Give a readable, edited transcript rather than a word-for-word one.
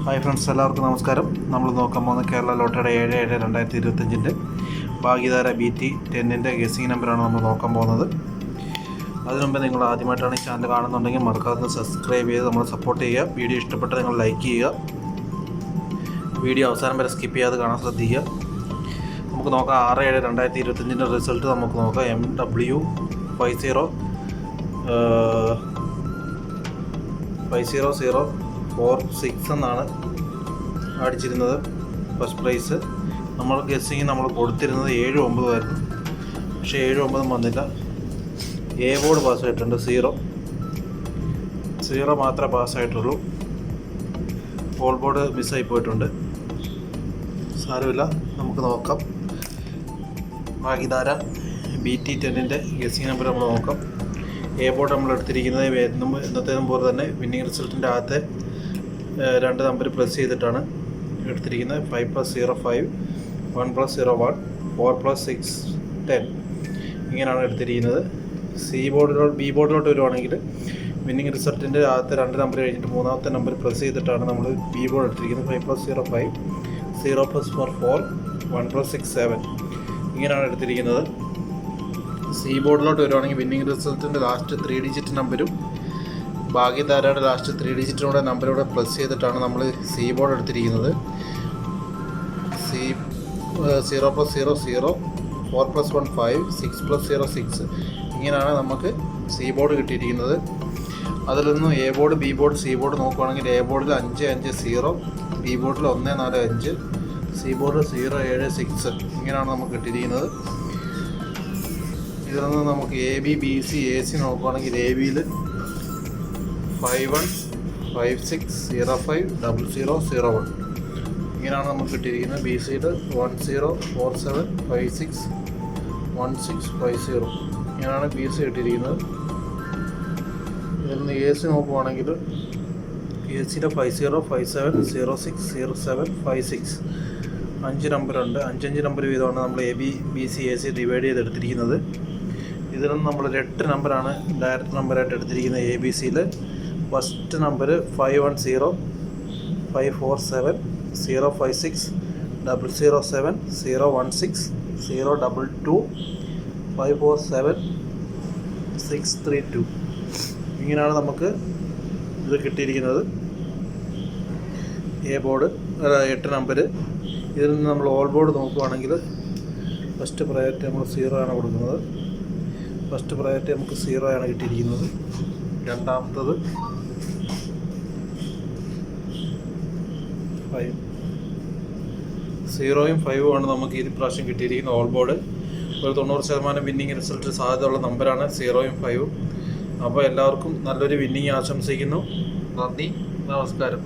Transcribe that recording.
Hi friends, എല്ലാവർക്കും നമസ്കാരം. നമ്മൾ നോക്കാൻ പോകുന്ന കേരള ലോട്ടറിയുടെ 7/7/2025 ഭാഗ്യധാര BT10 ഗസ്സിംഗ് നമ്പറാണ് നമ്മൾ നോക്കാൻ പോകുന്നത്. അതിനു മുമ്പ് നിങ്ങൾ ആദ്യമായിട്ടാണ് ഈ ചാനൽ കാണുന്നുണ്ടെങ്കിൽ മറക്കാതെ സബ്സ്ക്രൈബ് ചെയ്ത് നമ്മൾ സപ്പോർട്ട് ചെയ്യുക. വീഡിയോ ഇഷ്ടപ്പെട്ട് നിങ്ങൾ ലൈക്ക് ചെയ്യുക. വീഡിയോ അവസാനം വരെ സ്കിപ്പ് ചെയ്യാതെ കാണാൻ ശ്രദ്ധിക്കുക. നമുക്ക് നോക്കാം 6/7/2025 റിസൾട്ട് നമുക്ക് നോക്കാം. MW5046 എന്നാണ് അടിച്ചിരുന്നത്. ഫസ്റ്റ് പ്രൈസ് നമ്മൾ ഗസ്സിങ് നമ്മൾ കൊടുത്തിരുന്നത് 7-9 ആയിരുന്നു. പക്ഷേ 7-9 വന്നില്ല. A board പാസ്സായിട്ടുണ്ട്. 0 മാത്രമേ പാസ്സായിട്ടുള്ളൂ. ഓൾ ബോർഡ് മിസ്സായി പോയിട്ടുണ്ട്. സാരമില്ല, നമുക്ക് നോക്കാം. ഭാഗ്യധാര BT10 ഗസ്സിങ് നമ്പർ നമ്മൾ നോക്കാം. എ ബോർഡ് നമ്മൾ എടുത്തിരിക്കുന്നത് എന്നത്തേതും പോലെ തന്നെ വിന്നിങ് റിസൾട്ടിൻ്റെ അകത്തെ 2 നമ്പർ പ്ലസ് ചെയ്തിട്ടാണ് എടുത്തിരിക്കുന്നത്. 5+0 5, 1+0 1, 4+6 10 ഇങ്ങനെയാണ് എടുത്തിരിക്കുന്നത്. ബി ബോർഡിലോട്ട് വരുവാണെങ്കിൽ വിന്നിങ് റിസൾട്ടിൻ്റെ ആദ്യത്തെ 2 നമ്പർ കഴിഞ്ഞിട്ട് 3ാമത്തെ നമ്പർ പ്ലസ് ചെയ്തിട്ടാണ് നമ്മൾ ബി ബോർഡ് എടുത്തിരിക്കുന്നത്. 5+0 5, 0+4 4, 1+6 7 ഇങ്ങനെയാണ് എടുത്തിരിക്കുന്നത്. സി ബോർഡിലോട്ട് വരുവാണെങ്കിൽ വിന്നിങ് റിസൾട്ടിൻ്റെ ലാസ്റ്റ് 3 ഡിജിറ്റ് നമ്പരും ഭാഗ്യധാരയുടെ ലാസ്റ്റ് 3 ഡിജിറ്റിലൂടെ നമ്പറൂടെ പ്ലസ് ചെയ്തിട്ടാണ് നമ്മൾ സി ബോർഡ് എടുത്തിരിക്കുന്നത്. 0+0 0, 4+1 5, 6+0 6 ഇങ്ങനെയാണ് നമുക്ക് സി ബോർഡ് കിട്ടിയിരിക്കുന്നത്. അതിൽ നിന്നും A board, B board, C board നോക്കുകയാണെങ്കിൽ എ ബോർഡിൽ 5 5 0, ബി ബോർഡിൽ 1 4 5, സി ബോർഡിൽ 0 7 6 ഇങ്ങനെയാണ് നമുക്ക് കിട്ടിയിരിക്കുന്നത്. ഇതിൽ നിന്ന് നമുക്ക് A B, B C, A C നോക്കുകയാണെങ്കിൽ എ ബിയിൽ 51 56 05 00 01 ഇങ്ങനെയാണ് നമുക്ക് കിട്ടിയിരിക്കുന്നത്. ബി സിയിൽ 10 47 56 16 50 ഇങ്ങനെയാണ് ബി സി കിട്ടിയിരിക്കുന്നത്. ഇതിൽ നിന്ന് എ സി നോക്കുകയാണെങ്കിൽ എ സിയുടെ 50 57 06 07 56 5 നമ്പറുണ്ട്. 5 നമ്പർ വീതമാണ് നമ്മൾ A B, B C, A C divide ചെയ്തെടുത്തിരിക്കുന്നത്. ഇതിൽ നിന്ന് നമ്മൾ 8 നമ്പറാണ് ഡയറക്റ്റ് നമ്പറായിട്ട് എടുത്തിരിക്കുന്നത്. എ ബി സിയിൽ ഫസ്റ്റ് നമ്പർ 510 547 056 007 016 022 547 632 ഇങ്ങനെയാണ് നമുക്ക് ഇത് കിട്ടിയിരിക്കുന്നത്. A board 8 number. ഇതിൽ നിന്ന് നമ്മൾ ഓൾ ബോർഡ് നോക്കുകയാണെങ്കിൽ ഫസ്റ്റ് പ്രയോറിറ്റി നമ്മൾ 0 ആണ് കൊടുക്കുന്നത്. ഫസ്റ്റ് പ്രയോറിറ്റി നമുക്ക് 0 ആണ് കിട്ടിയിരിക്കുന്നത്. രണ്ടാമത്തത് 5 0ഉം 5ഉം ആണ് നമുക്ക് ഈ പ്രാവശ്യം കിട്ടിയിരിക്കുന്ന ഓൾ ബോർഡ്. ഒരു 90% വിന്നിങ് റിസൾട്ട് സാധ്യതയുള്ള നമ്പറാണ് 0ഉം 5ഉം. അപ്പോൾ എല്ലാവർക്കും നല്ലൊരു വിന്നിങ് ആശംസിക്കുന്നു. നന്ദി, നമസ്കാരം.